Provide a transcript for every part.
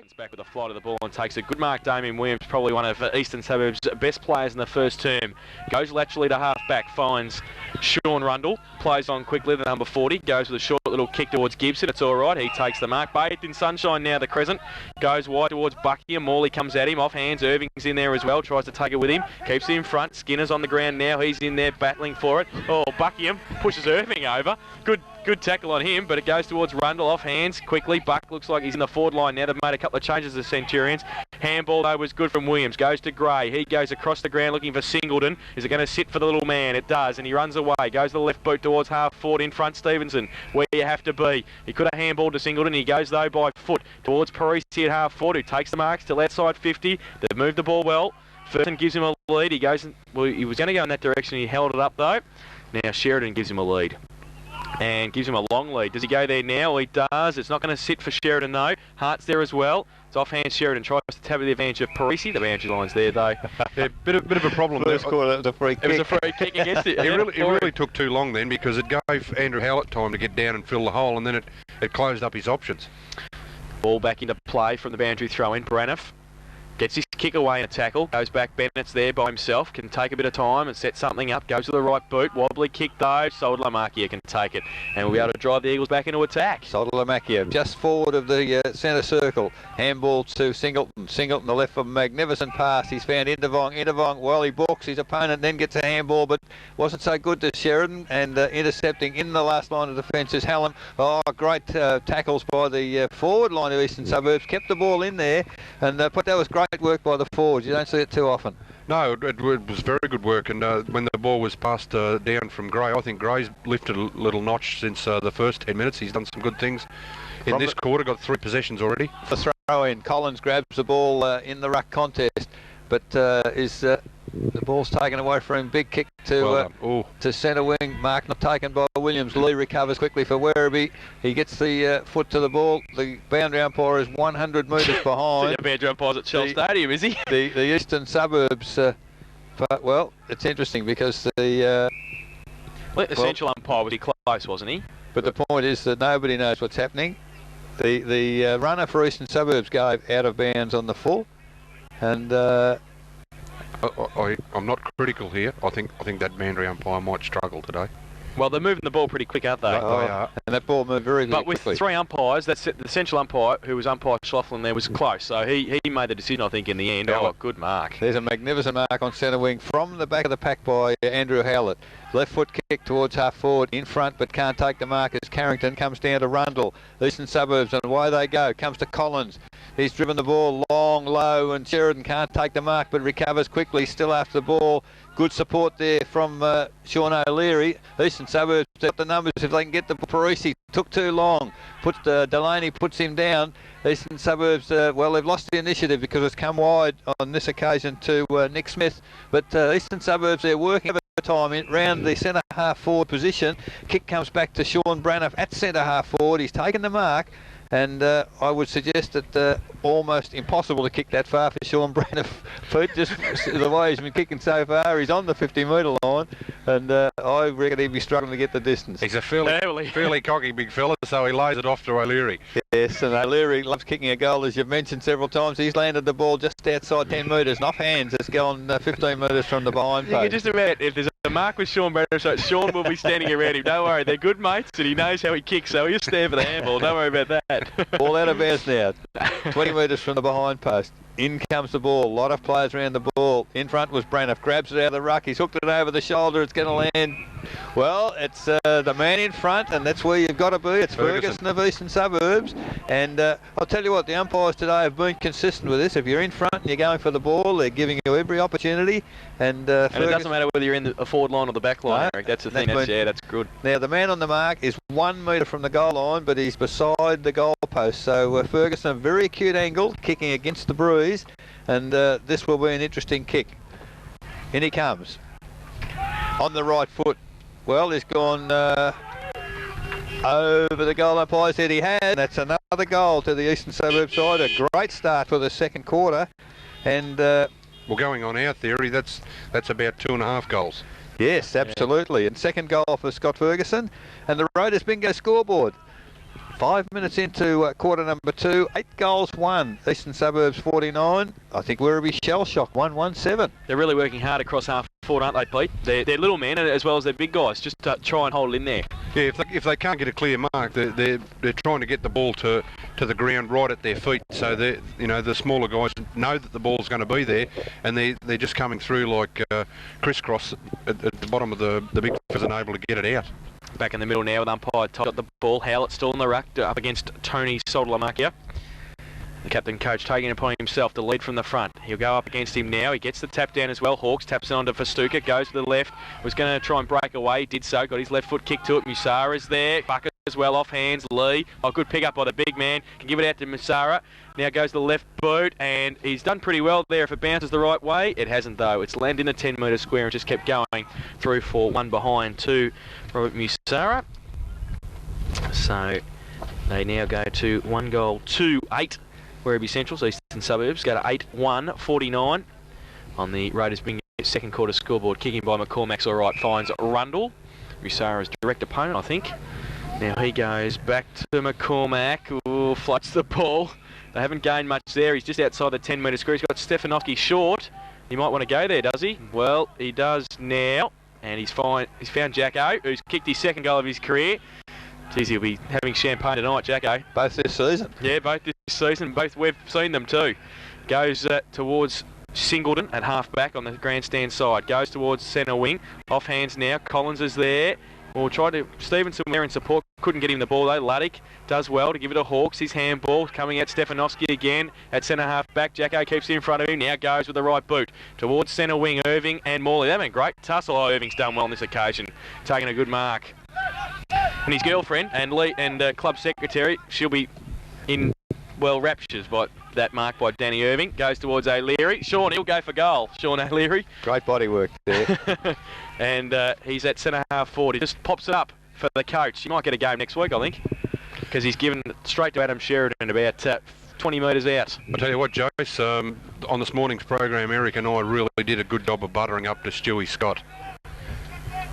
It's back with a flight of the ball and takes a good mark. Damien Williams, probably one of Eastern Suburbs' best players in the first term. Goes laterally to half-back, finds Sean Rundle, plays on quickly, the number 40, goes with a short little kick towards Gibson. It's all right, he takes the mark. Bathed in sunshine now, the Crescent. Goes wide towards Buckingham. Morley comes at him, off hands. Irving's in there as well, tries to take it with him. Keeps it in front. Skinner's on the ground now, he's in there battling for it. Oh, Buckingham pushes Irving over. Good tackle on him, but it goes towards Rundle, off hands quickly. Buck looks like he's in the forward line now. They've made a couple of changes, the Centurions. Handball, though, was good from Williams. Goes to Gray. He goes across the ground looking for Singleton. Is it going to sit for the little man? It does, and he runs away. Goes to the left boot towards half forward in front. Stevenson, where you have to be. He could have handballed to Singleton. He goes, though, by foot towards Parisi at half forward, who takes the marks till outside 50. They've moved the ball well. Ferguson gives him a lead. He goes, well, he was going to go in that direction. He held it up, though. Now Sheridan gives him a lead. And gives him a long lead. Does he go there now? Well, he does. It's not going to sit for Sheridan, though. Hart's there as well. It's offhand. Sheridan tries to tap the advantage of Parisi. The boundary line's there, though. Yeah, bit of a problem there. First quarter, it was a free kick. It was a free kick against it. It really took too long then, because it gave Andrew Howlett time to get down and fill the hole, and then it closed up his options. Ball back into play from the boundary throw-in. Braniff gets his kick away in a tackle. Goes back. Bennett's there by himself. Can take a bit of time and set something up. Goes to the right boot. Wobbly kick though. Soldlamakia can take it. And we'll be able to drive the Eagles back into attack. Soldlamakia just forward of the centre circle. Handball to Singleton. Singleton, the left for magnificent pass. He's found Intervong. Intervong, well, he balks his opponent, then gets a handball, but wasn't so good to Sheridan. And intercepting in the last line of defence is Hallam. Oh, great tackles by the forward line of Eastern Suburbs. Kept the ball in there. And but that was great work by the forwards. You don't see it too often. No, it was very good work, and when the ball was passed down from Gray, I think Gray's lifted a little notch since the first 10 minutes. He's done some good things in this quarter, got 3 possessions already. The throw in, Collins grabs the ball in the ruck contest, but the ball's taken away from him. Big kick to centre wing. Mark not taken by Williams. Lee recovers quickly for Werribee. He gets the foot to the ball. The boundary umpire is 100 metres behind. The boundary umpire's at Shell Stadium, is he? The Eastern Suburbs. But well, it's interesting because the central umpire was close, wasn't he? But the point is that nobody knows what's happening. The runner for Eastern Suburbs gave out of bounds on the full, and. I'm not critical here. I think that boundary umpire might struggle today. Well, they're moving the ball pretty quick, aren't they? They are. And that ball moved very quickly. But with 3 umpires, the central umpire, who was umpire Schlaflin there, was close. So he made the decision, I think, in the end. Yeah. Oh, good mark. There's a magnificent mark on centre wing from the back of the pack by Andrew Howlett. Left foot kick towards half forward, in front, but can't take the mark as Carrington comes down to Rundle. Eastern Suburbs, and away they go. Comes to Collins. He's driven the ball long, low, and Sheridan can't take the mark, but recovers quickly, still after the ball. Good support there from Sean O'Leary. Eastern Suburbs got the numbers if they can get the Parisi. Took too long. Delaney puts him down. Eastern Suburbs, well, they've lost the initiative because it's come wide on this occasion to Nick Smith. But Eastern Suburbs, they're working time in round the centre half forward position. Kick comes back to Sean Braniff at centre half forward. He's taken the mark, and I would suggest that almost impossible to kick that far for Sean Braniff. Pete, just the way he's been kicking so far, he's on the 50-metre line, and I reckon he'd be struggling to get the distance. He's a fairly cocky big fella, so he lays it off to O'Leary. Yes, and O'Leary loves kicking a goal, as you've mentioned several times. He's landed the ball just outside 10 metres, and off hands, it's gone 15 metres from the behind post. You can just about, if there's a mark with Sean Braniff, so Sean will be standing around him. Don't worry, they're good mates, and he knows how he kicks, so he'll stand for the handball. Don't worry about that. Ball out of bounds now, 20 metres from the behind post. In comes the ball. A lot of players around the ball. In front was Braniff. Grabs it out of the ruck. He's hooked it over the shoulder. It's going to land. Well, it's the man in front, and that's where you've got to be. It's Ferguson of Eastern Suburbs. And I'll tell you what, the umpires today have been consistent with this. If you're in front and you're going for the ball, they're giving you every opportunity. And it doesn't matter whether you're in the forward line or the back line, Eric. That's the thing. That's good. Now, the man on the mark is 1 metre from the goal line, but he's beside the goal post. So Ferguson, a very acute angle, kicking against the breeze. And this will be an interesting kick. In he comes. On the right foot. Well, he's gone over the goal umpire's head. He has. That's another goal to the Eastern Suburbs side. A great start for the second quarter. And well, going on our theory, that's about 2.5 goals. Yes, absolutely. And second goal for Scott Ferguson. And the Raiders bingo scoreboard. 5 minutes into quarter number 2, 8 goals won. Eastern Suburbs 49. I think Werribee shell shock 1-1-7. They're really working hard across half forward, aren't they, Pete? They're little men as well as they're big guys. Just try and hold it in there. Yeah, if they can't get a clear mark, they're trying to get the ball to the ground right at their feet. So the smaller guys know that the ball's going to be there, and they're just coming through like crisscross at the bottom of the big fellas and able to get it out. Back in the middle now with umpire Todd. Got the ball. Howlett still in the ruck up against Tony Soldamakia. The captain coach taking it upon himself to lead from the front. He'll go up against him now. He gets the tap down as well. Hawks taps it onto Festuca. Goes to the left. Was going to try and break away. Did so. Got his left foot kicked to it. Musara's there. Bucket as well off hands. Lee. Oh, good pick up by the big man. Can give it out to Musara. Now goes the left boot, and he's done pretty well there if it bounces the right way. It hasn't though. It's landed in the 10-metre square and just kept going through for one behind to Robert Musara. So they now go to 1 goal 2-8. Werribee Central's Eastern Suburbs go to 8-1-49 on the Raiders being second quarter scoreboard. Kicking by McCormack's all right, finds Rundle. Musara's direct opponent, I think. Now he goes back to McCormack. Ooh, floats the ball. They haven't gained much there. He's just outside the 10-metre square. He's got Stefanovski short. He might want to go there, does he? Well, he does now. And he's found Jacko, who's kicked his second goal of his career. Geez, he'll be having champagne tonight, Jacko. Both this season. Yeah, both this season. Both we've seen them too. Goes towards Singleton at half-back on the grandstand side. Goes towards centre wing. Off hands now. Collins is there. We'll try to... Stevenson there in support. Couldn't get him the ball though. Luddick does well to give it to Hawks. His handball coming at Stefanovski again at centre half-back. Jacko keeps it in front of him. Now goes with the right boot towards centre wing. Irving and Morley. They've been great tussle. Oh, Irving's done well on this occasion. Taking a good mark. And his girlfriend and club secretary, she'll be in, well, raptures by that mark by Danny Irving. Goes towards O'Leary. Sean, he'll go for goal. Sean O'Leary. Great body work there. And he's at centre half forward. He just pops it up for the coach. He might get a game next week, I think, because he's given it straight to Adam Sheridan about 20 metres out. I tell you what, Jace, on this morning's program, Eric and I really did a good job of buttering up to Stewie Scott.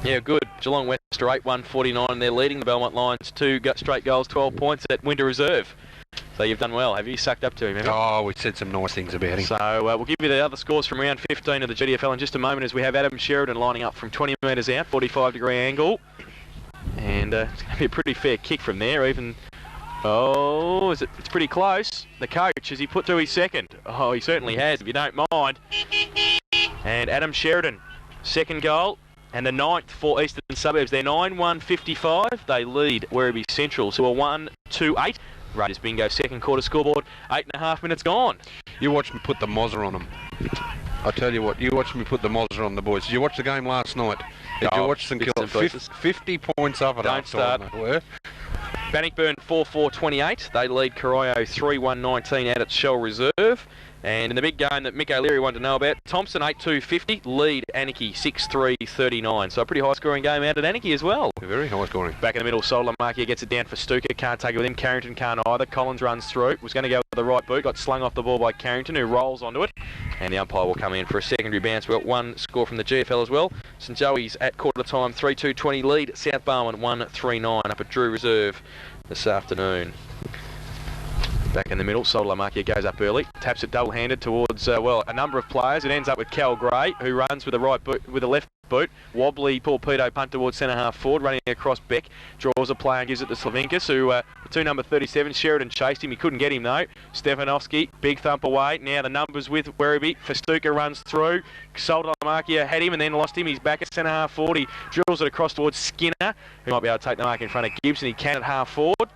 Yeah, good. Geelong West are 8-1-49 and they're leading the Belmont Lions 2 straight goals, 12 points at Winter Reserve. So you've done well. Have you sucked up to him? Oh, we said some nice things about him. So we'll give you the other scores from round 15 of the GDFL in just a moment as we have Adam Sheridan lining up from 20 metres out, 45-degree angle. And it's going to be a pretty fair kick from there, even... Oh, it's pretty close. The coach, has he put through his second? Oh, he certainly has, if you don't mind. And Adam Sheridan, second goal. And the 9th for Eastern Suburbs. They're 9-1-55. They lead Werribee Central. So a 1-2-8. Raiders bingo second quarter scoreboard. 8.5 minutes gone. You watched me put the Mozzer on them. I tell you what, you watched me put the Mozzer on the boys. Did you watch the game last night? Did you watch St Kilda? 50 points up at Don't start. Bannockburn 4-4-28. They lead Corio 3-1-19 out at Shell Reserve. And in the big game that Mick O'Leary wanted to know about, Thompson 8-2-50, lead Anarchy 6-3-39. So a pretty high-scoring game out at Anarchy as well. Very high-scoring. Back in the middle, Solamakia gets it down for Stuka. Can't take it with him. Carrington can't either. Collins runs through. Was going to go with the right boot. Got slung off the ball by Carrington, who rolls onto it. And the umpire will come in for a secondary bounce. We've got one score from the GFL as well. St Joey's at quarter time, 3-2-20 lead. South Barwon 1-3-9 up at Drew Reserve this afternoon. Back in the middle, Solamakia goes up early, taps it double-handed towards, a number of players. It ends up with Cal Gray, who runs with the right boot, with the left boot. Wobbly torpedo punt towards centre half forward, running across Beck. Draws a player and gives it to Slavinkas, who, the number 37, Sheridan chased him. He couldn't get him, though. Stefanovski, big thump away. Now the numbers with Werribee. Festuca runs through. Solamakia had him and then lost him. He's back at centre half forward. He drills it across towards Skinner, who might be able to take the mark in front of Gibson. He can at half forward.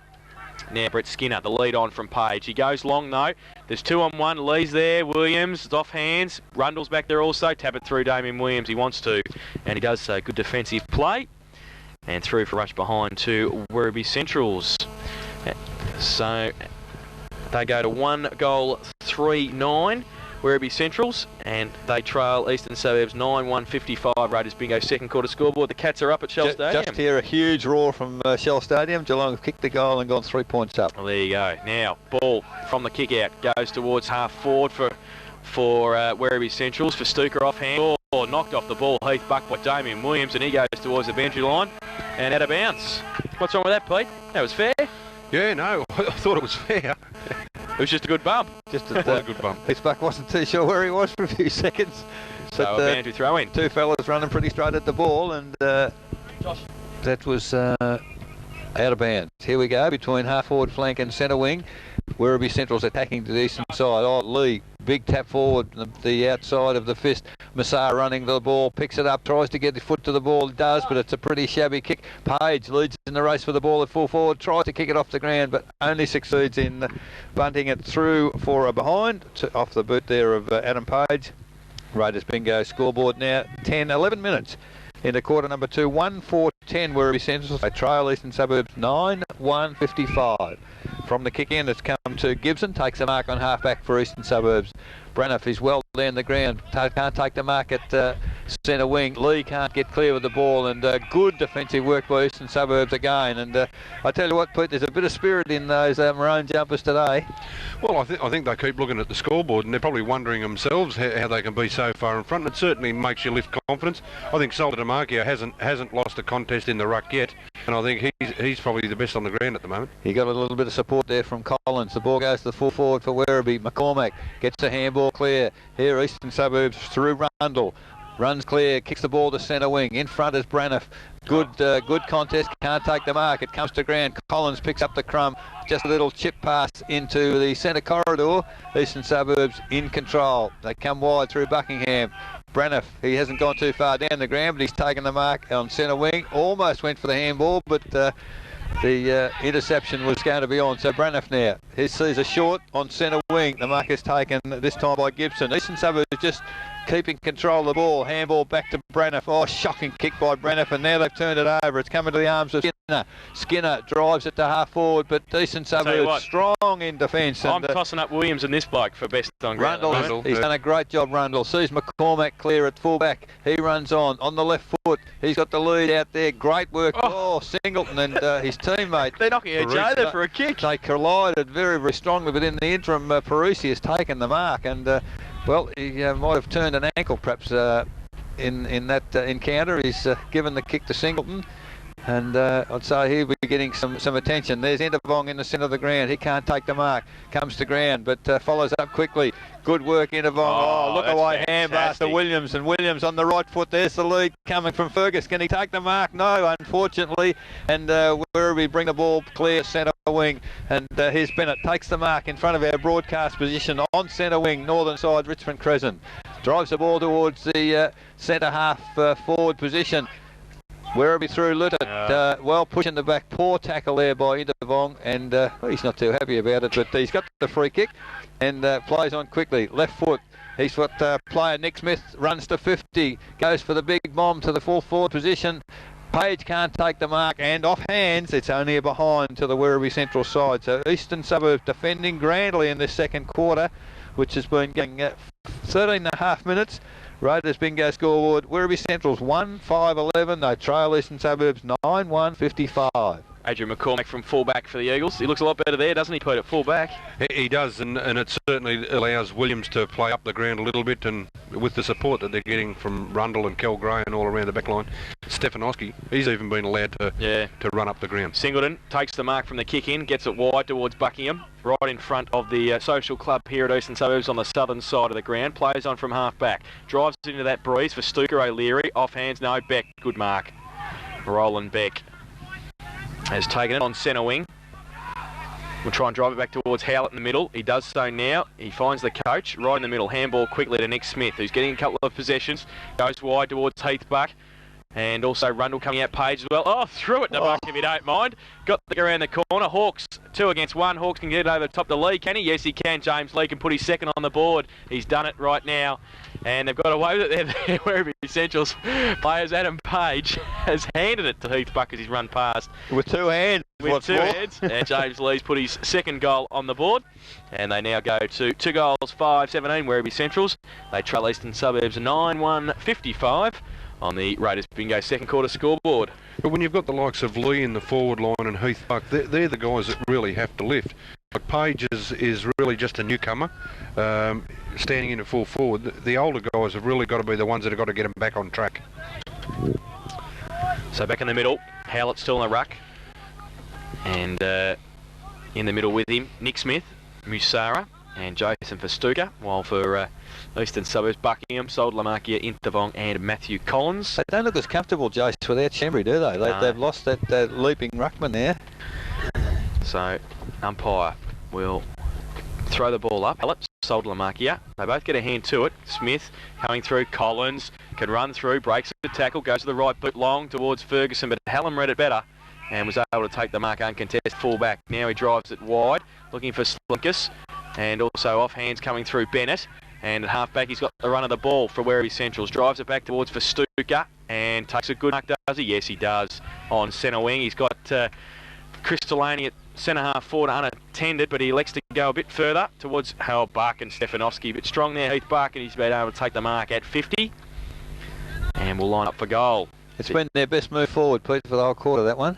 Now Brett Skinner, the lead on from Page. He goes long though. There's 2-on-1. Lee's there. Williams, it's off hands. Rundle's back there also. Tap it through Damien Williams. He wants to. And he does so. Good defensive play. And through for rush behind to Werribee Centrals. So they go to 1-3-9. Werribee Centrals, and they trail Eastern Suburbs 9-1-55. Raiders bingo second quarter scoreboard. The Cats are up at Shell Stadium. Just hear a huge roar from Shell Stadium. Geelong have kicked the goal and gone 3 points up. Well, there you go. Now, ball from the kick out goes towards half forward for Werribee Centrals. For Stuka off hand. Oh, knocked off the ball. Heath bucked by Damien Williams, and he goes towards the boundary line and out of bounds. What's wrong with that, Pete? That was fair. Yeah, no, I thought it was fair. It was just a good bump. Just What a good bump. Pittsburgh wasn't too sure where he was for a few seconds. So a boundary throw in. Two fellas running pretty straight at the ball, and that was out of bounds. Here we go, between half forward flank and centre wing. Werribee Central's attacking to the eastern side. Oh, Lee, big tap forward, the outside of the fist. Massar running the ball, picks it up, tries to get the foot to the ball, does, but it's a pretty shabby kick. Page leads in the race for the ball at full forward, tries to kick it off the ground, but only succeeds in bunting it through for a behind, off the boot there of Adam Page. Raiders bingo scoreboard now, 11 minutes into quarter number 2, 1-4-10 Werribee Central. They trail Eastern Suburbs 9-1-55. From the kick in, it's come to Gibson, takes a mark on half-back for Eastern Suburbs. Braniff is well down the ground, can't take the mark at centre wing. Lee can't get clear with the ball, and good defensive work by Eastern Suburbs again. And I tell you what, Pete, there's a bit of spirit in those maroon jumpers today. Well, I think they keep looking at the scoreboard and they're probably wondering themselves how they can be so far in front. It certainly makes you lift confidence. I think Solid Demarchio hasn't lost a contest in the ruck yet, and I think he's probably the best on the ground at the moment. He got a little bit of support there from Collins. The ball goes to the full forward for Werribee. McCormack gets the handball clear. Here Eastern Suburbs through Rundle. Runs clear, kicks the ball to centre wing. In front is Braniff. Good contest, can't take the mark. It comes to ground. Collins picks up the crumb. Just a little chip pass into the centre corridor. Eastern Suburbs in control. They come wide through Buckingham. Braniff, he hasn't gone too far down the ground, but he's taken the mark on centre wing. Almost went for the handball, but the interception was going to be on. So Braniff now, he sees a short on centre wing. The mark is taken this time by Gibson. Eastern Suburbs just keeping control of the ball. Handball back to Braniff. Oh, shocking kick by Braniff, and now they've turned it over. It's coming to the arms of Skinner. Skinner drives it to half forward, but Eastern Suburbs strong in defence. I'm tossing up Williams and this bloke for best on ground. Rundle, he's done a great job, Rundle. Sees McCormack clear at fullback. He runs on the left foot. He's got the lead out there. Great work. Oh, Singleton and his teammate. They're knocking each other for a kick. They collided very, very strongly, but in the interim, Parusi has taken the mark, and well, he might have turned an ankle perhaps in that encounter. He's given the kick to Singleton, and I'd say he'll be getting some attention. There's Intervong in the centre of the ground. He can't take the mark. Comes to ground, but follows up quickly. Good work, Intervong. Oh, look away, handbar to Williams, and Williams on the right foot. There's the lead coming from Fergus. Can he take the mark? No, unfortunately. And Werribee bring the ball clear centre wing, and here's Bennett takes the mark in front of our broadcast position on centre wing, northern side, Richmond Crescent. Drives the ball towards the centre half forward position. Werribee through Littett, well pushing the back. Poor tackle there by Intervong, and well, he's not too happy about it, but he's got the free kick and plays on quickly. Left foot. He's got player Nick Smith runs to 50, goes for the big bomb to the full forward position. Page can't take the mark, and off hands, it's only a behind to the Werribee Central side. So Eastern Suburbs defending grandly in this second quarter, which has been going 13.5 minutes. Raiders bingo scoreboard. Werribee Central's 1-5-11. They trail Eastern Suburbs 9-1-55. Adrian McCormack from fullback for the Eagles. He looks a lot better there, doesn't he, Pete, at fullback? He does, and it certainly allows Williams to play up the ground a little bit, and with the support that they're getting from Rundle and Kel Gray and all around the back line, Stefanowski, he's even been allowed to run up the ground. Singleton takes the mark from the kick in, gets it wide towards Buckingham, right in front of the social club here at Eastern Suburbs on the southern side of the ground. Plays on from half back, drives into that breeze for Stuka O'Leary. Off hands, no, Beck, good mark. Roland Beck has taken it on centre wing. We'll try and drive it back towards Howlett in the middle. He does so now. He finds the coach right in the middle. Handball quickly to Nick Smith, who's getting a couple of possessions. Goes wide towards Heath Buck. And also Rundle coming out Page as well. Oh, threw it to Buck if you don't mind. Got the around the corner. Hawks 2 against 1. Hawks can get it over the top to Lee, can he? Yes, he can. James Lee can put his second on the board. He's done it right now. And they've got away with it there. Werribee Central's players, Adam Page, has handed it to Heath Buck as he's run past. With 2 hands. With 2 hands. And James Lee's put his second goal on the board. And they now go to 2 goals, 5-17, Werribee Centrals. They trail Eastern Suburbs 9-1-55. On the Raiders bingo second quarter scoreboard. But when you've got the likes of Lee in the forward line and Heath Buck, they're the guys that really have to lift. Like Page is really just a newcomer, standing in a full forward. The older guys have really got to be the ones that have got to get them back on track. So back in the middle, Howlett's still in the ruck. And In the middle with him, Nick Smith, Musara and Jason Festuca, while for Eastern Suburbs, Buckingham, Sold Lamarkia, Intervong and Matthew Collins. They don't look as comfortable, Jace, without Shembry, do they? No. They've lost that leaping ruckman there. So, umpire will throw the ball up. Sold Lamarkia. They both get a hand to it. Smith coming through. Collins can run through, breaks the tackle, goes to the right boot long towards Ferguson, but Hallam read it better and was able to take the mark uncontested fullback. Now he drives it wide, looking for Slinkus, and also off hands coming through Bennett. And at half-back, he's got the run of the ball for Werribee Centrals. Drives it back towards Festuca and takes a good mark, does he? Yes, he does. On centre wing, he's got Crystalani at centre half forward unattended, but he elects to go a bit further towards Hal Buck and Stefanowski. But strong there, Heath Buck, and he's been able to take the mark at 50. And we'll line up for goal. It's been their best move forward, Pete, for the whole quarter, that one.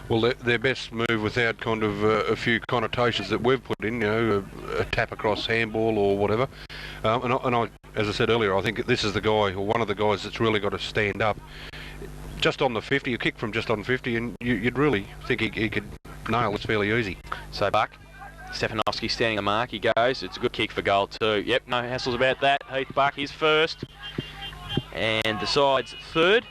Well, their best move without kind of a few connotations that we've put in, you know, a tap across handball or whatever. And I, as I said earlier, I think this is the guy, or one of the guys that's really got to stand up. Just on the 50, you kick from just on 50, and you'd really think he could nail this fairly easy. So Buck, Stefanowski standing the mark, he goes. It's a good kick for goal too. Yep, no hassles about that. Heath Buck, he's first. And the side's third.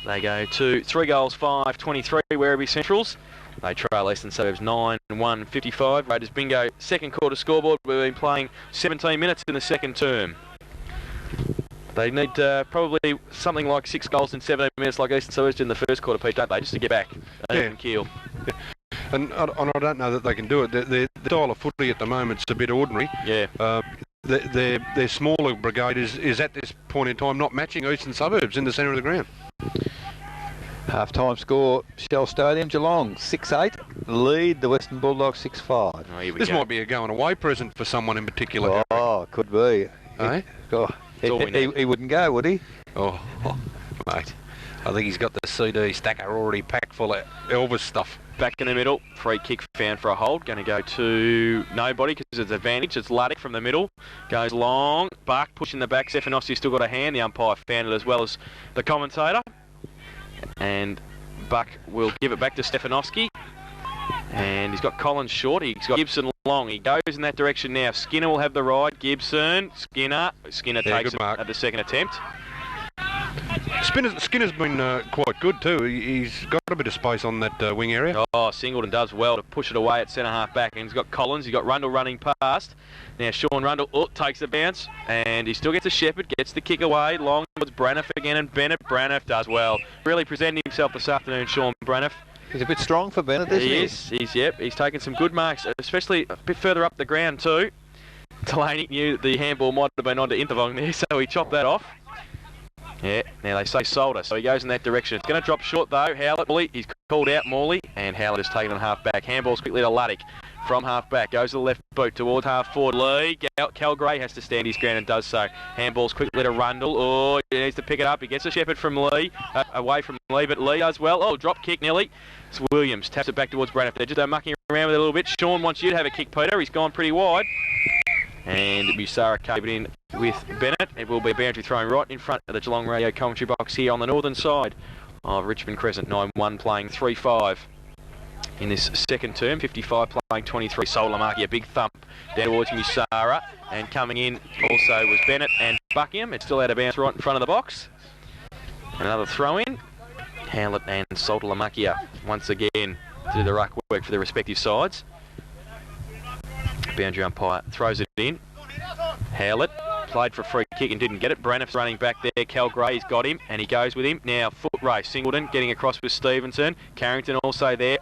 They go to 3 goals, 5-23, Werribee Centrals. They trail Eastern Suburbs 9-1-55. Raiders bingo, second quarter scoreboard. We've been playing 17 minutes in the second term. They need probably something like 6 goals in 17 minutes like Eastern Suburbs in the first quarter, Pete, don't they? Just to get back. Even keel. Yeah. And I don't know that they can do it. Their style of footy at the moment's a bit ordinary. Yeah. Their smaller brigade is at this point in time not matching Eastern Suburbs in the centre of the ground. Half-time score, Shell Stadium, Geelong 6-8, lead the Western Bulldogs 6-5. Oh, this might be a going away present for someone in particular. Oh, could be. Eh? He wouldn't go, would he? Oh, mate. I think he's got the CD stacker already packed full of Elvis stuff. Back in the middle, free kick found for a hold. Going to go to nobody because it's advantage. It's Luddick from the middle. Goes long. Buck pushing the back. Stefanowski's still got a hand. The umpire found it as well as the commentator. And Buck will give it back to Stefanowski. And he's got Collins short. He's got Gibson long. He goes in that direction now. Skinner will have the ride. Gibson. Skinner takes it at the second attempt. Skinner's been quite good too. He's got a bit of space on that wing area. Oh, Singleton does well to push it away at centre half back. And he's got Collins, he's got Rundle running past. Now Sean Rundle takes the bounce and he still gets a Shepherd, gets the kick away. Long towards Braniff again, and Bennett. Braniff does well. Really presenting himself this afternoon, Sean Braniff. He's a bit strong for Bennett, isn't he? He's taken some good marks, especially a bit further up the ground too. Delaney knew the handball might have been onto Intervong there, so he chopped that off. Yeah, now they say Solder, so he goes in that direction. It's going to drop short though. Howlett, Morley, he's called out Morley, and Howlett has taken on half back. Handballs quickly to Luddick from half back. Goes to the left boot towards half forward. Lee, Cal Gray has to stand his ground and does so. Handballs quickly to Rundle. Oh, he needs to pick it up. He gets a Shepherd from Lee, away from Lee, but Lee does well. Oh, drop kick nearly. It's Williams, taps it back towards Braniff. They're just mucking around with it a little bit. Sean wants you to have a kick, Peter. He's gone pretty wide. And Musara came in with Bennett. It will be a boundary thrown right in front of the Geelong radio commentary box here on the northern side of Richmond Crescent. 9-1 playing 3-5 in this second term. 55 playing 23. Solamaki, a big thump down towards Musara. And coming in also was Bennett and Buckingham. It's still out of bounds right in front of the box. Another throw in. Howlett and Saltalamakia once again do the ruck work for their respective sides. Boundary umpire throws it in. Howlett played for a free kick and didn't get it. Braniff's running back there. Cal Gray's got him and he goes with him. Now foot race. Singleton getting across with Stevenson. Carrington also there.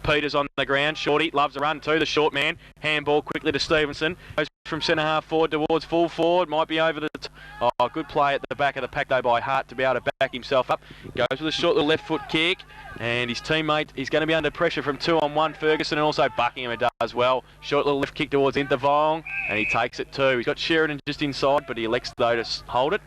Peters on the ground. Shorty loves a run too. The short man. Handball quickly to Stevenson. Goes from centre half forward towards full forward. Might be over the... Oh, good play at the back of the pack though by Hart to be able to back himself up. Goes with a short little left foot kick. And his teammate is going to be under pressure from 2-on-1. Ferguson and also Buckingham does well. Short little left kick towards Intervong. And he takes it too. He's got Sheridan just inside, but he elects though to hold it.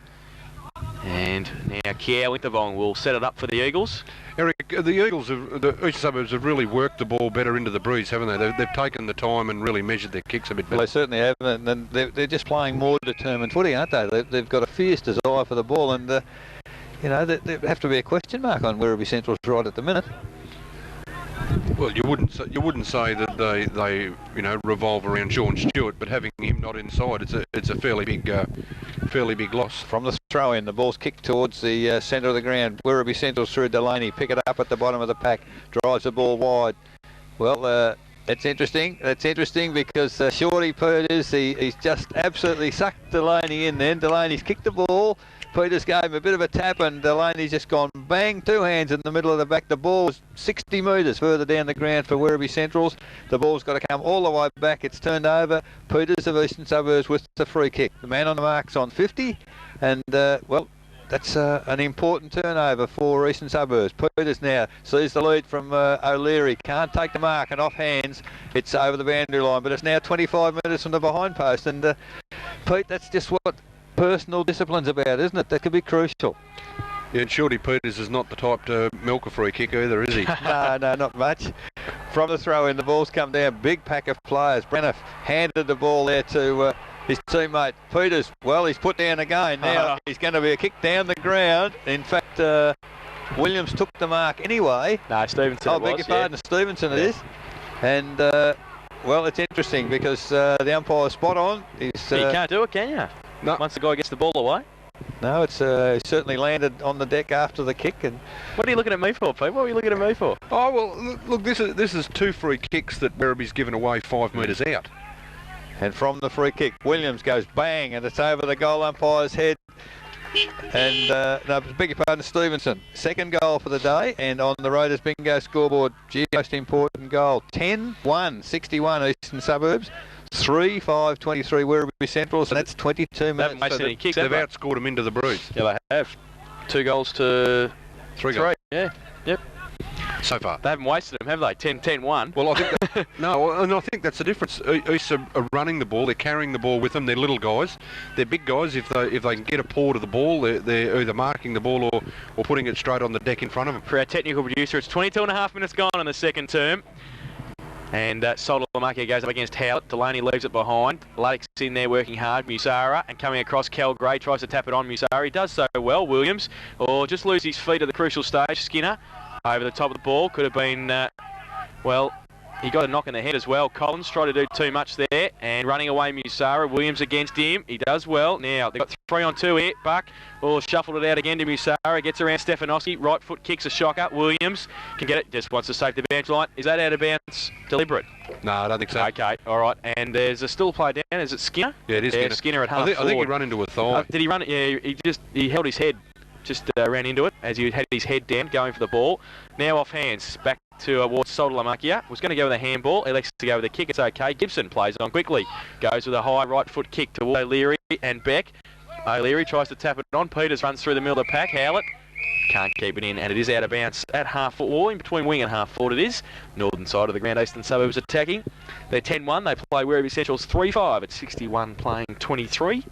And now Kiao Intervong will set it up for the Eagles. Eric, the Eagles, the East Suburbs have really worked the ball better into the breeze, haven't they? They've taken the time and really measured their kicks a bit better. Well, they certainly have, and they're just playing more determined footy, aren't they? They've got a fierce desire for the ball, and you know, there have to be a question mark on Werribee Central's right at the minute. Well, you wouldn't say that they you know, revolve around Sean Stewart, but having him not inside, it's a fairly big loss. From the throw in, the ball's kicked towards the centre of the ground. Werribee Central's through Delaney, pick it up at the bottom of the pack, drives the ball wide. Well, it's interesting. That's interesting because Shorty Peters, he's just absolutely sucked Delaney in then. Delaney's kicked the ball. Peters gave him a bit of a tap and Delaney's just gone bang, two hands in the middle of the back. The ball's 60 metres further down the ground for Werribee Centrals. The ball's got to come all the way back. It's turned over. Peters of Eastern Suburbs with the free kick. The man on the mark's on 50 and, well, that's an important turnover for Eastern Suburbs. Peters now sees the lead from O'Leary. Can't take the mark and off hands. It's over the boundary line, but it's now 25 metres from the behind post. And Pete, that's just what personal discipline's about, isn't it? That could be crucial. Yeah, and Shorty Peters is not the type to milk a free kick either, is he? No, not much. From the throw in, the ball's come down. Big pack of players. Brenner handed the ball there to his teammate Peters. Well, he's put down again. Now he's going to be a kick down the ground. In fact, Williams took the mark anyway. No, Stevenson. Oh, beg your pardon, Stevenson it is. And well, it's interesting because the umpire's spot on. You can't do it, can you? No. Once the guy gets the ball away. No, it's certainly landed on the deck after the kick. And what are you looking at me for, Pete? What are you looking at me for? Oh well, look, this is two free kicks that Werribee's given away 5 metres out. And from the free kick, Williams goes bang, and it's over the goal umpire's head. And, no, beg your pardon, Stevenson. Second goal for the day, and on the Raiders bingo scoreboard, gee, most important goal. 10-1, 61 Eastern Suburbs. 3-5-23 Werribee Centrals, and that's 22 minutes. They haven't wasted any kicks. They've outscored them into the breeze. Yeah, they have. 2 goals to 3 goals. Yeah, yep. So far. They haven't wasted them, have they? 10-1. Well, I think no, and I think that's the difference. East are running the ball. They're carrying the ball with them. They're little guys. They're big guys. If they can get a paw to the ball, they're either marking the ball or putting it straight on the deck in front of them. For our technical producer, it's 22.5 minutes gone in the second term. And Solomaki goes up against Howlett. Delaney leaves it behind. Laddick's in there working hard. Musara and coming across. Cal Gray tries to tap it on Musara. He does so well. Williams, or just lose his feet at the crucial stage. Skinner over the top of the ball. Could have been, well, he got a knock in the head as well. Collins tried to do too much there and running away Musara. Williams against him. He does well. Now they've got 3 on 2 here. Buck shuffled it out again to Musara. Gets around Stefanowski. Right foot kicks a shocker. Williams can get it. Just wants to save the boundary line. Is that out of bounds? Deliberate? No, I don't think so. Okay, all right. And there's a still play down. Is it Skinner? Yeah, it is Skinner. Skinner at half I think he ran into a thigh. Did he run it? Yeah, he held his head. Just ran into it as he had his head down going for the ball. Now off hands. Back towards Sololamakia. Was going to go with a handball. Elects to go with a kick. It's okay. Gibson plays on quickly. Goes with a high right foot kick towards O'Leary and Beck. O'Leary tries to tap it on. Peters runs through the middle of the pack. Howlett can't keep it in, and it is out of bounds at half forward, or in between wing and half forward it is. Northern side of the ground, Eastern Suburbs attacking. They're 10-1. They play Werribee Central's 3-5 at 61 playing 23.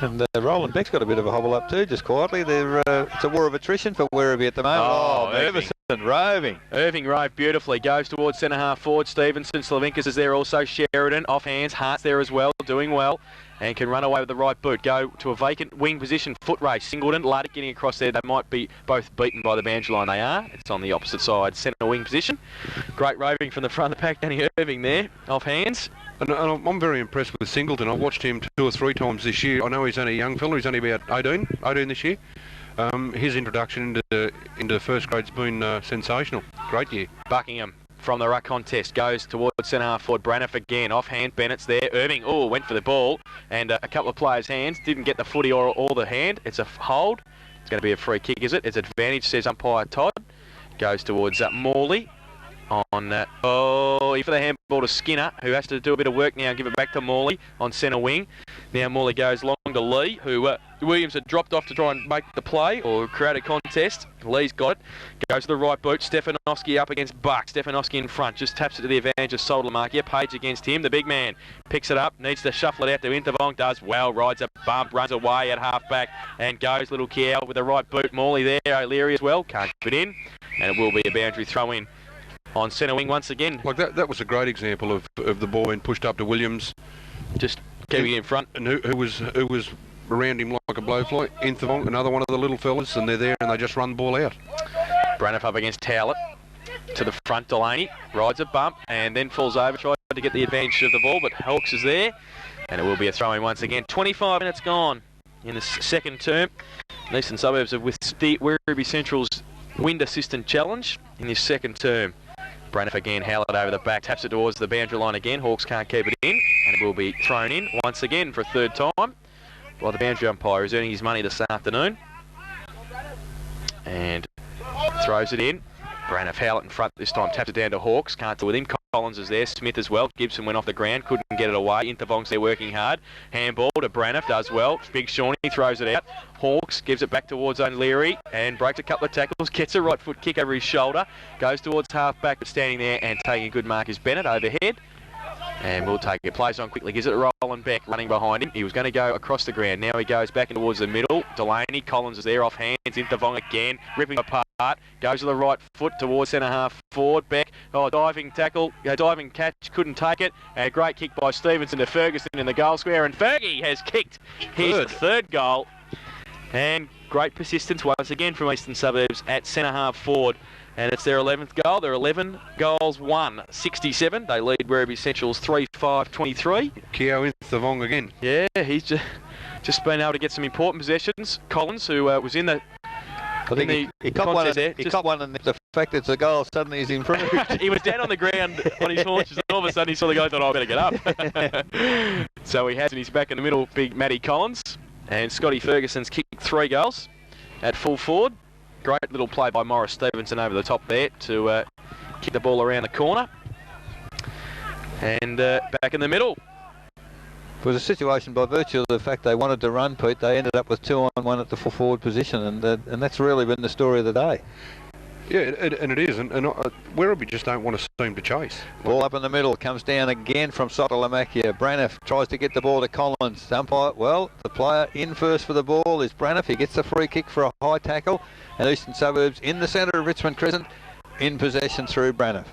And Roland Beck's got a bit of a hobble up too, just quietly. It's a war of attrition for Werribee at the moment. Oh, Everson roving. Irving rove beautifully. Goes towards centre half forward. Stevenson. Slavinkas is there also. Sheridan. Off hands. Hart's there as well. Doing well. And can run away with the right boot. Go to a vacant wing position. Foot race. Singleton. Laddick getting across there. They might be both beaten by the boundary line. They are. It's on the opposite side. Centre wing position. Great roving from the front of the pack. Danny Irving there. Off hands. And I'm very impressed with Singleton. I've watched him 2 or 3 times this year. I know he's only a young fella. He's only about 18 this year. His introduction into first grade's been sensational. Great year. Buckingham from the ruck contest goes towards centre half forward. Braniff again. Off hand. Bennett's there. Irving went for the ball and a couple of players' hands. Didn't get the footy or the hand. It's a hold. It's going to be a free kick, is it? It's advantage, says umpire Todd. Goes towards Morley. On for the handball to Skinner, who has to do a bit of work now and give it back to Morley on centre wing. Now Morley goes long to Lee, who Williams had dropped off to try and make the play or create a contest. Lee's got it. Goes to the right boot. Stefanowski up against Buck. Stefanowski in front. Just taps it to the advantage of Solomaki. Page against him. The big man picks it up. Needs to shuffle it out to Intervong. Does well. Rides a bump. Runs away at half back and goes. Little Kiao with the right boot. Morley there. O'Leary as well. Can't keep it in. And it will be a boundary throw in. On centre wing once again. Like that was a great example of the ball being pushed up to Williams. Just keeping it in front. And who was around him like a blowfly? Inthevong, another one of the little fellas, and they're there and they just run the ball out. Braniff up against Howlett. To the front, Delaney rides a bump and then falls over, tried to get the advantage of the ball, but Hawks is there, and it will be a throw-in once again. 25 minutes gone in the second term. Eastern Suburbs have withstood Werribee Central's wind assistant challenge in this second term. Braniff again, Howlett over the back, taps it towards the boundary line again. Hawks can't keep it in, and it will be thrown in once again for a third time. While the boundary umpire is earning his money this afternoon. And throws it in. Braniff, Howlett in front this time, taps it down to Hawks, can't do with him. Collins is there, Smith as well. Gibson went off the ground, couldn't get it away. Intervong's there working hard. Handball to Braniff, does well. Big Shawnee throws it out. Hawks gives it back towards O'Leary and breaks a couple of tackles, gets a right foot kick over his shoulder, goes towards half back, but standing there and taking a good mark is Bennett overhead. And we'll take it. Plays on quickly, gives it to Roland Beck, running behind him. He was going to go across the ground. Now he goes back in towards the middle. Delaney, Collins is there off hands. Intervong again, ripping apart. Goes to the right foot towards centre half forward. Beck, diving tackle, diving catch, couldn't take it. And a great kick by Stevenson to Ferguson in the goal square. And Fergie has kicked his third goal. And great persistence once again from Eastern Suburbs at centre half forward. And it's their 11th goal. They're 11 goals, 1-67. They lead Werribee Central's 3-5-23. Keo Intervong again. Yeah, he's just been able to get some important possessions. Collins, who was in the... I think he caught one, and the fact it's a goal, suddenly he's improved. He was down on the ground on his haunches, and all of a sudden he saw the guy and thought, I better get up. So he has, and he's back in the middle, big Matty Collins. And Scotty Ferguson's kicked 3 goals at full forward. Great little play by Morris Stevenson over the top there to kick the ball around the corner. And back in the middle. It was a situation by virtue of the fact they wanted to run, Pete. They ended up with 2-on-1 at the full forward position, and that's really been the story of the day. Yeah, and it is, and Werribee just don't want to seem to chase. Ball up in the middle, comes down again from Sotolamakia. Braniff tries to get the ball to Collins. Umpire, well, the player in first for the ball is Braniff. He gets the free kick for a high tackle, and Eastern Suburbs in the centre of Richmond Crescent in possession through Braniff.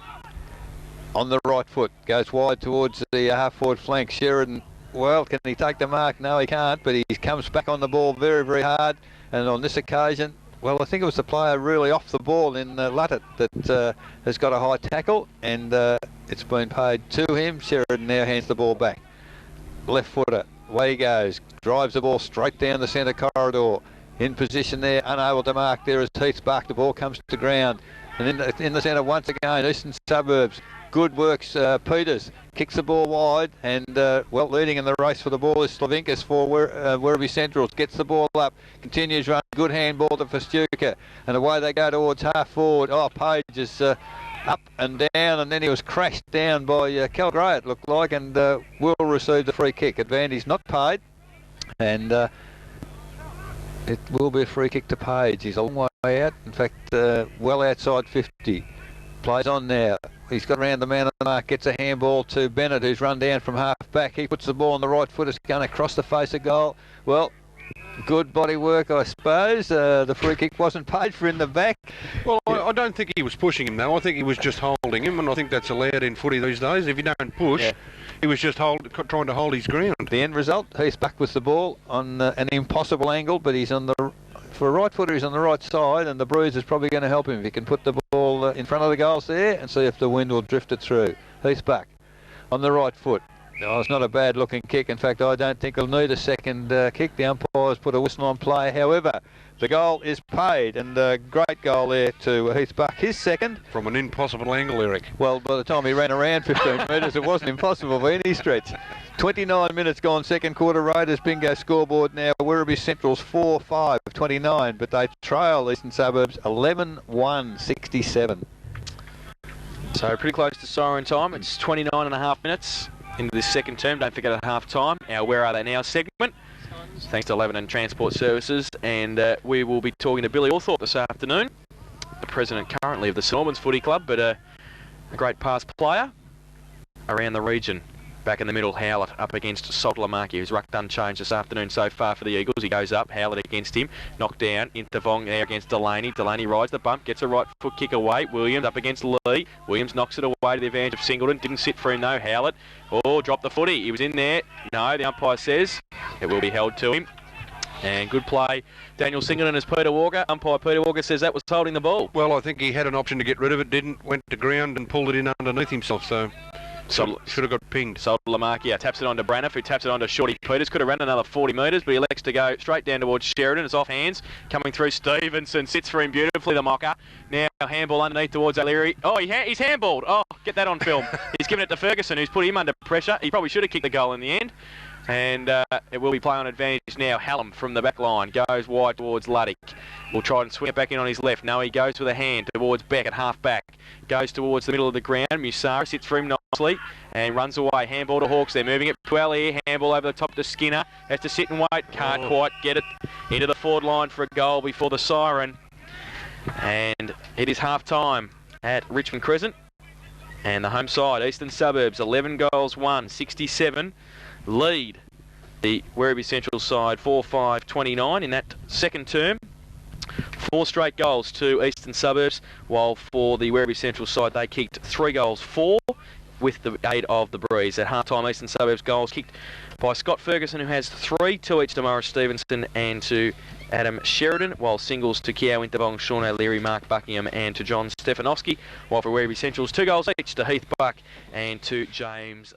On the right foot, goes wide towards the half-forward flank. Sheridan, well, can he take the mark? No, he can't, but he comes back on the ball very, very hard, and on this occasion, well, I think it was the player really off the ball in Luttett that has got a high tackle, and it's been paid to him. Sheridan now hands the ball back. Left footer, away he goes, drives the ball straight down the centre corridor. In position there, unable to mark there as Heath's back. The ball comes to ground. And in the centre once again, Eastern Suburbs. Good works, Peters kicks the ball wide, and well, leading in the race for the ball is Slavinkas for Werribee Centrals. Gets the ball up, continues run, good handball to Festuca, and away they go towards half forward. Oh, Page is up and down, and then he was crashed down by Cal Gray, it looked like, and will receive the free kick. Advantage not paid, and it will be a free kick to Page. He's a long way out, in fact, well outside 50. Plays on now. He's got around the man on the mark, gets a handball to Bennett, who's run down from half back. He puts the ball on the right foot, it's going across the face of goal. Well, good body work, I suppose. The free kick wasn't paid for in the back. Well, I don't think he was pushing him, though. I think he was just holding him, and I think that's allowed in footy these days. If you don't push, he was just trying to hold his ground. The end result, he's back with the ball on an impossible angle, but he's on the... For a right footer, he's on the right side, and the breeze is probably going to help him if he can put the ball in front of the goals there and see if the wind will drift it through. He's back on the right foot. No, it's not a bad looking kick. In fact, I don't think he'll need a second kick. The umpires put a whistle on play. However, the goal is paid, and a great goal there to Heath Buck. His second. From an impossible angle, Eric. Well, by the time he ran around 15 metres, it wasn't impossible by any stretch. 29 minutes gone, second quarter. Raiders bingo scoreboard now. Werribee Central's 4-5-29, but they trail Eastern Suburbs 11-1-67. So pretty close to siren time. It's 29.5 minutes into this second term. Don't forget at half time our Where Are They Now segment, thanks to Lebanon Transport Services, and we will be talking to Billy Althorpe this afternoon, the president currently of the St Albans Footy Club, but a great past player around the region. Back in the middle, Howlett up against Sotolamakia, who's rucked unchanged this afternoon so far for the Eagles. He goes up, Howlett against him, knocked down, Intervong there against Delaney. Delaney rides the bump, gets a right foot kick away. Williams up against Lee. Williams knocks it away to the advantage of Singleton. Didn't sit for him though, Howlett. Oh, dropped the footy. He was in there. No, the umpire says it will be held to him. And good play. Daniel Singleton as Peter Walker. Umpire Peter Walker says that was holding the ball. Well, I think he had an option to get rid of it, didn't, went to ground and pulled it in underneath himself, so should have got pinged. So Lamarkia taps it on to Braniff, who taps it on to Shorty Peters. Could have run another 40 metres, but he elects to go straight down towards Sheridan. It's off hands. Coming through Stevenson. Sits for him beautifully, the mocker. Now handball underneath towards O'Leary. Oh, he's handballed. Oh, get that on film. He's given it to Ferguson, who's put him under pressure. He probably should have kicked the goal in the end. And it will be play on advantage now. Hallam from the back line goes wide towards Luddick. Will try and swing it back in on his left. No, he goes with a hand towards Beck at half back. Goes towards the middle of the ground. Musara sits for him nicely and runs away. Handball to Hawks. They're moving it to Ali. Handball over the top to Skinner. Has to sit and wait. Can't quite get it into the forward line for a goal before the siren. And it is half time at Richmond Crescent. And the home side, Eastern Suburbs, 11 goals, 67. Lead the Werribee Central side 4-5-29 in that second term. 4 straight goals to Eastern Suburbs, while for the Werribee Central side they kicked 3 goals, 4 with the aid of the breeze. At half-time, Eastern Suburbs goals kicked by Scott Ferguson, who has 3, 2 each to Morris Stevenson and to Adam Sheridan, while singles to Kiao Winterbong, Sean O'Leary, Mark Buckingham and to John Stefanowski, while for Werribee Central's 2 goals each to Heath Buck and to James